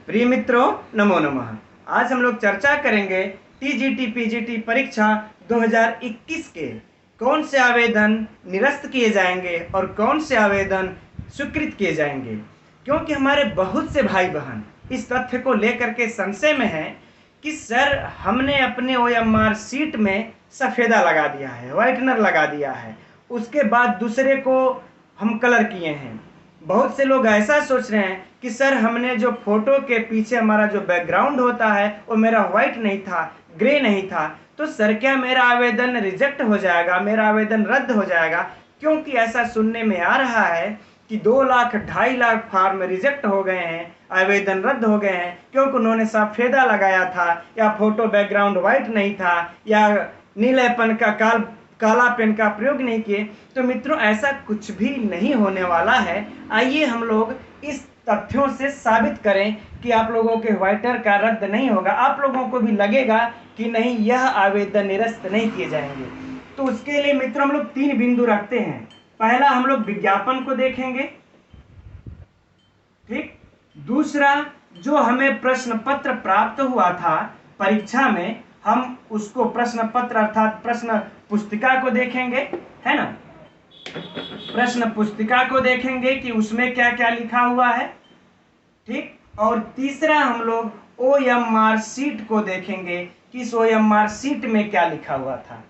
प्रिय मित्रों, नमो नमः। आज हम लोग चर्चा करेंगे टीजीटी पीजीटी परीक्षा 2021 के कौन से आवेदन निरस्त किए जाएंगे और कौन से आवेदन स्वीकृत किए जाएंगे, क्योंकि हमारे बहुत से भाई बहन इस तथ्य को लेकर के संशय में हैं कि सर हमने अपने ओएमआर सीट में सफ़ेदा लगा दिया है, व्हाइटनर लगा दिया है, उसके बाद दूसरे को हम कलर किए हैं। बहुत से लोग ऐसा सोच रहे हैं कि सर हमने जो फोटो के पीछे हमारा जो बैकग्राउंड होता है वो मेरा व्हाइट नहीं था, ग्रे नहीं था, तो सर क्या मेरा आवेदन रिजेक्ट हो जाएगा, मेरा आवेदन रद्द हो जाएगा? क्योंकि ऐसा सुनने में आ रहा है कि 2 लाख 2.5 लाख फॉर्म रिजेक्ट हो गए हैं, आवेदन रद्द हो गए हैं, क्योंकि उन्होंने सफ़ेदा लगाया था या फोटो बैकग्राउंड व्हाइट नहीं था या नीलेपन का काला पेन का प्रयोग नहीं किए। तो मित्रों, ऐसा कुछ भी नहीं होने वाला है। आइए हम लोग इस तथ्यों से साबित करें कि आप लोगों के व्हाइटर का रद्द नहीं होगा, आप लोगों को भी लगेगा कि नहीं, यह आवेदन निरस्त नहीं किए जाएंगे। तो उसके लिए मित्रों हम लोग 3 बिंदु रखते हैं। पहला, हम लोग विज्ञापन को देखेंगे, ठीक। दूसरा, जो हमें प्रश्न पत्र प्राप्त हुआ था परीक्षा में, हम उसको प्रश्न पत्र अर्थात प्रश्न पुस्तिका को देखेंगे, है ना। प्रश्न पुस्तिका को देखेंगे कि उसमें क्या क्या लिखा हुआ है, ठीक। और तीसरा, हम लोग ओएमआर सीट को देखेंगे कि इस ओएमआर सीट में क्या लिखा हुआ था।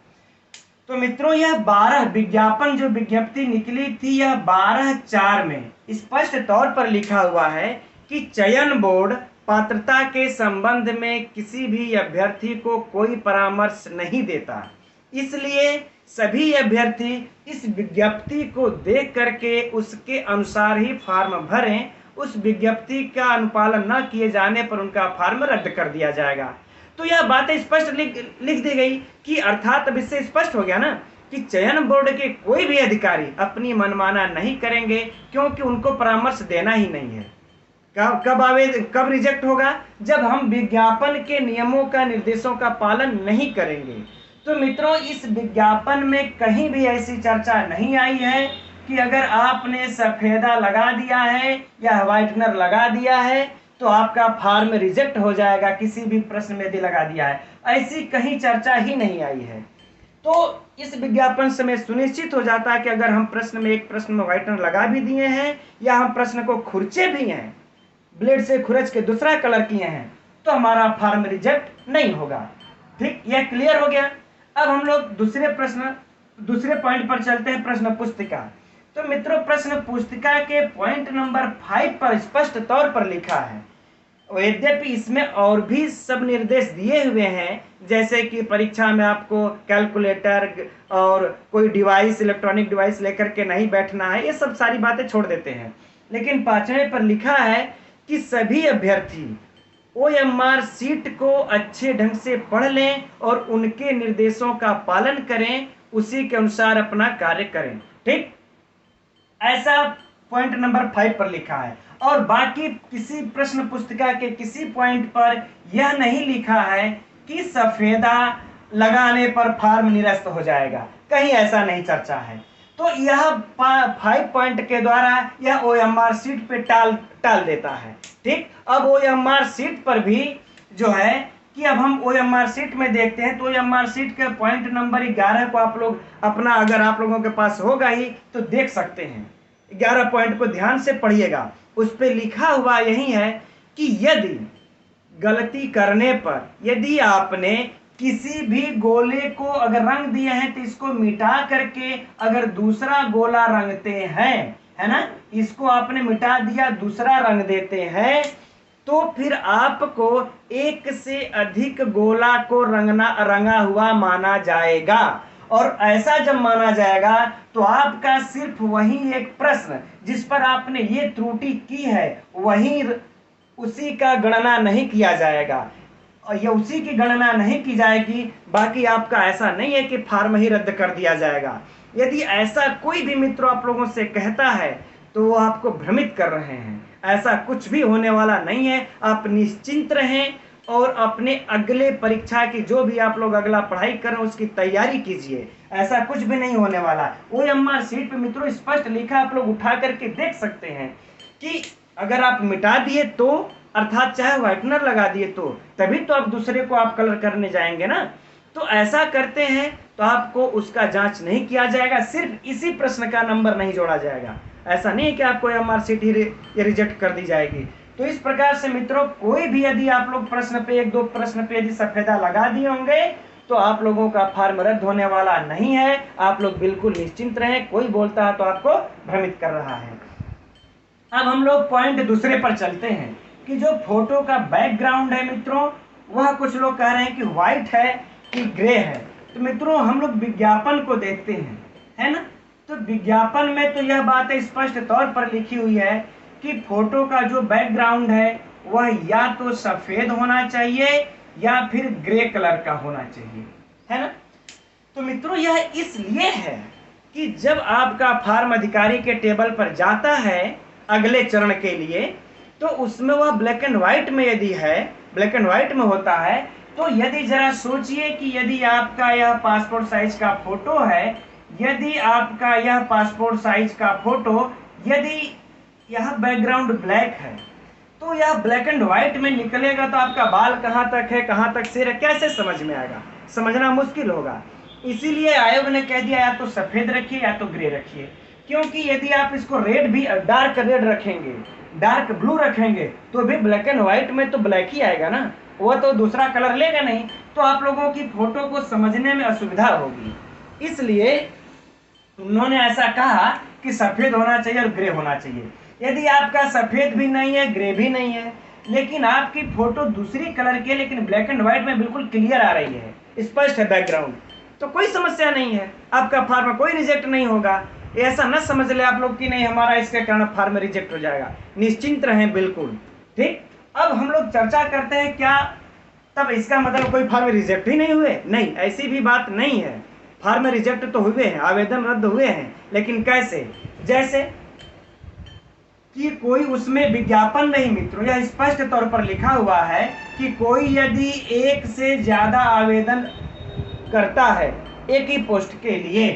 तो मित्रों, यह 12 विज्ञापन जो विज्ञप्ति निकली थी, यह 12/4 में स्पष्ट तौर पर लिखा हुआ है कि चयन बोर्ड पात्रता के संबंध में किसी भी अभ्यर्थी को कोई परामर्श नहीं देता, इसलिए सभी अभ्यर्थी इस विज्ञप्ति को देख करके उसके अनुसार ही फॉर्म भरें। उस विज्ञप्ति का अनुपालन न किए जाने पर उनका फॉर्म रद्द कर दिया जाएगा। तो यह बातें स्पष्ट लिख दी गई कि अर्थात अब इससे स्पष्ट हो गया ना कि चयन बोर्ड के कोई भी अधिकारी अपनी मनमाना नहीं करेंगे, क्योंकि उनको परामर्श देना ही नहीं है। कब रिजेक्ट होगा? जब हम विज्ञापन के नियमों का, निर्देशों का पालन नहीं करेंगे। तो मित्रों, इस विज्ञापन में कहीं भी ऐसी चर्चा नहीं आई है कि अगर आपने सफ़ेदा लगा दिया है या व्हाइटनर लगा दिया है तो आपका फॉर्म रिजेक्ट हो जाएगा, किसी भी प्रश्न में यदि लगा दिया है, ऐसी कहीं चर्चा ही नहीं आई है। तो इस विज्ञापन से में सुनिश्चित हो जाता है कि अगर हम प्रश्न में एक प्रश्न में व्हाइटनर लगा भी दिए हैं या हम प्रश्न को खुरचे भी हैं, ब्लेड से खुरच के दूसरा कलर किए हैं, तो हमारा फॉर्म रिजेक्ट नहीं होगा। ठीक, यह क्लियर हो गया। अब हम लोग दूसरे पॉइंट पर चलते हैं, प्रश्न पुस्तिका। तो मित्रों, प्रश्न पुस्तिका के पॉइंट नंबर 5 पर स्पष्ट तौर पर लिखा है, यद्यपि इसमें और भी सब निर्देश दिए हुए हैं, जैसे कि परीक्षा में आपको कैलकुलेटर और कोई डिवाइस, इलेक्ट्रॉनिक डिवाइस लेकर के नहीं बैठना है, ये सब सारी बातें छोड़ देते हैं। लेकिन 5वें पर लिखा है कि सभी अभ्यर्थी ओएमआर सीट को अच्छे ढंग से पढ़ लें और उनके निर्देशों का पालन करें, उसी के अनुसार अपना कार्य करें। ठीक, ऐसा पॉइंट नंबर 5 पर लिखा है। और बाकी किसी प्रश्न पुस्तिका के किसी पॉइंट पर यह नहीं लिखा है कि सफ़ेदा लगाने पर फॉर्म निरस्त हो जाएगा, कहीं ऐसा नहीं चर्चा है। तो यह 5 पॉइंट के द्वारा यह ओएमआर सीट पे टाल देता है। ठीक, अब ओएमआर सीट पर भी जो है कि अब हम ओएमआर सीट में देखते हैं, तो ओएमआर सीट के पॉइंट नंबर 11 को आप लोग अपना, अगर आप लोगों के पास होगा ही तो देख सकते हैं। 11 पॉइंट को ध्यान से पढ़िएगा, उस पे लिखा हुआ यही है कि यदि गलती करने पर, यदि आपने किसी भी गोले को अगर रंग दिए हैं तो इसको मिटा करके अगर दूसरा गोला रंगते हैं, है ना, इसको आपने मिटा दिया, दूसरा रंग देते हैं, तो फिर आपको एक से अधिक गोला को रंगा हुआ माना जाएगा। और ऐसा जब माना जाएगा तो आपका सिर्फ वही एक प्रश्न जिस पर आपने ये त्रुटि की है, वही उसी का गणना नहीं किया जाएगा, और ये उसी की गणना नहीं की जाएगी। बाकी आपका ऐसा नहीं है कि फॉर्म ही रद्द कर दिया जाएगा। यदि ऐसा कोई भी मित्र आप लोगों से कहता है तो वो आपको भ्रमित कर रहे हैं, ऐसा कुछ भी होने वाला नहीं है। आप निश्चिंत रहें और अपने अगले परीक्षा की जो भी आप लोग अगला पढ़ाई करें उसकी तैयारी कीजिए, ऐसा कुछ भी नहीं होने वाला। ओएमआर सीट पे मित्रों स्पष्ट लिखा, आप लोग उठा करके देख सकते हैं कि अगर आप मिटा दिए तो अर्थात चाहे व्हाइटनर लगा दिए तो तभी तो आप दूसरे को आप कलर करने जाएंगे ना। तो ऐसा करते हैं तो आपको उसका जांच नहीं किया जाएगा, सिर्फ इसी प्रश्न का नंबर नहीं जोड़ा जाएगा। ऐसा नहीं है कि आपको यह मार्कशीट ही रिजेक्ट कर दी जाएगी। तो इस प्रकार से मित्रों, कोई भी यदि आप लोग प्रश्न पे, एक दो प्रश्न पे यदि सफेदा लगा दिए होंगे तो आप लोगों का फॉर्म रद्द होने वाला नहीं है। आप लोग बिल्कुल निश्चिंत रहें, कोई बोलता है तो आपको भ्रमित कर रहा है। अब हम लोग पॉइंट दूसरे पर चलते हैं कि जो फोटो का बैकग्राउंड है मित्रों, वह कुछ लोग कह रहे हैं कि व्हाइट है कि ग्रे है। तो मित्रों हम लोग विज्ञापन को देखते हैं, है ना। तो विज्ञापन में तो यह बात स्पष्ट तौर पर लिखी हुई है कि फोटो का जो बैकग्राउंड है वह या तो सफेद होना चाहिए या फिर ग्रे कलर का होना चाहिए, है ना। तो मित्रों यह इसलिए है कि जब आपका फॉर्म अधिकारी के टेबल पर जाता है अगले चरण के लिए, तो उसमें वह ब्लैक एंड व्हाइट में यदि है, ब्लैक एंड व्हाइट में होता है, तो यदि जरा सोचिए कि यदि आपका यह पासपोर्ट साइज का फोटो है, यदि आपका यह पासपोर्ट साइज का फोटो, यदि यह बैकग्राउंड ब्लैक है, तो यह ब्लैक एंड व्हाइट में निकलेगा तो आपका बाल कहाँ तक है, कहाँ तक सिर है, कैसे समझ में आएगा? समझना मुश्किल होगा। इसीलिए आयोग ने कह दिया या तो सफेद रखिए या तो ग्रे रखिए, क्योंकि यदि आप इसको रेड भी, डार्क रेड रखेंगे, डार्क ब्लू रखेंगे, तो भी ब्लैक एंड व्हाइट में तो ब्लैक ही आएगा ना, वह तो दूसरा कलर लेगा नहीं। तो आप लोगों की फोटो को समझने में असुविधा होगी, इसलिए उन्होंने ऐसा कहा कि सफेद होना चाहिए और ग्रे होना चाहिए। यदि आपका सफेद भी नहीं है, ग्रे भी नहीं है, लेकिन आपकी फोटो दूसरी कलर की है, लेकिन ब्लैक एंड व्हाइट में बिल्कुल क्लियर आ रही है, स्पष्ट है बैकग्राउंड, तो कोई समस्या नहीं है, आपका फॉर्म कोई रिजेक्ट नहीं होगा। ऐसा न समझ ले आप लोग कि नहीं हमारा इसके कारण फॉर्म रिजेक्ट हो जाएगा, निश्चिंत रहें बिल्कुल। ठीक, अब हम लोग चर्चा करते हैं क्या तब इसका मतलब कोई फॉर्म रिजेक्ट ही नहीं हुए? नहीं, ऐसी भी बात नहीं है, फॉर्म रिजेक्ट तो हुए हैं, आवेदन रद्द हुए हैं, लेकिन कैसे? जैसे कि कोई उसमें विज्ञापन नहीं मित्रों, यह स्पष्ट तौर पर लिखा हुआ है कि कोई यदि एक से ज्यादा आवेदन करता है एक ही पोस्ट के लिए,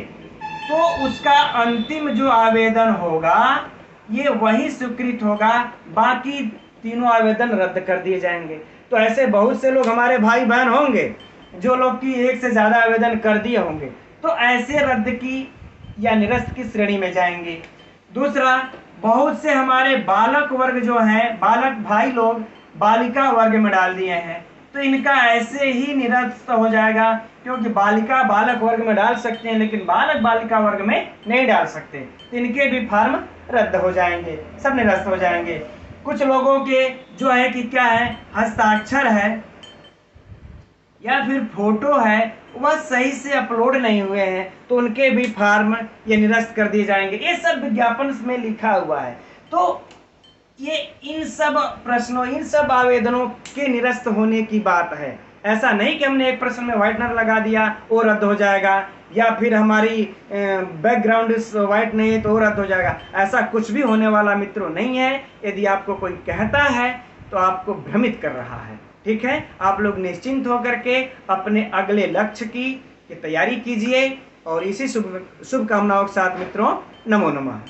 तो उसका अंतिम जो आवेदन होगा ये वही स्वीकृत होगा, बाकी तीनों आवेदन रद्द कर दिए जाएंगे। तो ऐसे बहुत से लोग हमारे भाई बहन होंगे जो लोग की एक से ज्यादा आवेदन कर दिए होंगे, तो ऐसे रद्द की या निरस्त की श्रेणी में जाएंगे। दूसरा, बहुत से हमारे बालक वर्ग जो हैं, बालक भाई लोग बालिका वर्ग में डाल दिए हैं, तो इनका ऐसे ही निरस्त हो जाएगा, क्योंकि बालिका बालक वर्ग में डाल सकते हैं लेकिन बालक बालिका वर्ग में नहीं डाल सकते, तो इनके भी फॉर्म रद्द हो जाएंगे, सब निरस्त हो जाएंगे। कुछ लोगों के जो है कि क्या है, हस्ताक्षर है या फिर फोटो है वह सही से अपलोड नहीं हुए हैं, तो उनके भी फॉर्म ये निरस्त कर दिए जाएंगे। ये सब विज्ञापन में लिखा हुआ है। तो ये इन सब प्रश्नों, इन सब आवेदनों के निरस्त होने की बात है। ऐसा नहीं कि हमने एक प्रश्न में व्हाइटनर लगा दिया वो रद्द हो जाएगा, या फिर हमारी बैकग्राउंड व्हाइट नहीं है तो वो रद्द हो जाएगा, ऐसा कुछ भी होने वाला मित्रों नहीं है। यदि आपको कोई कहता है तो आपको भ्रमित कर रहा है। ठीक है, आप लोग निश्चिंत होकर के अपने अगले लक्ष्य की तैयारी कीजिए, और इसी शुभकामनाओं के साथ मित्रों, नमो नमः।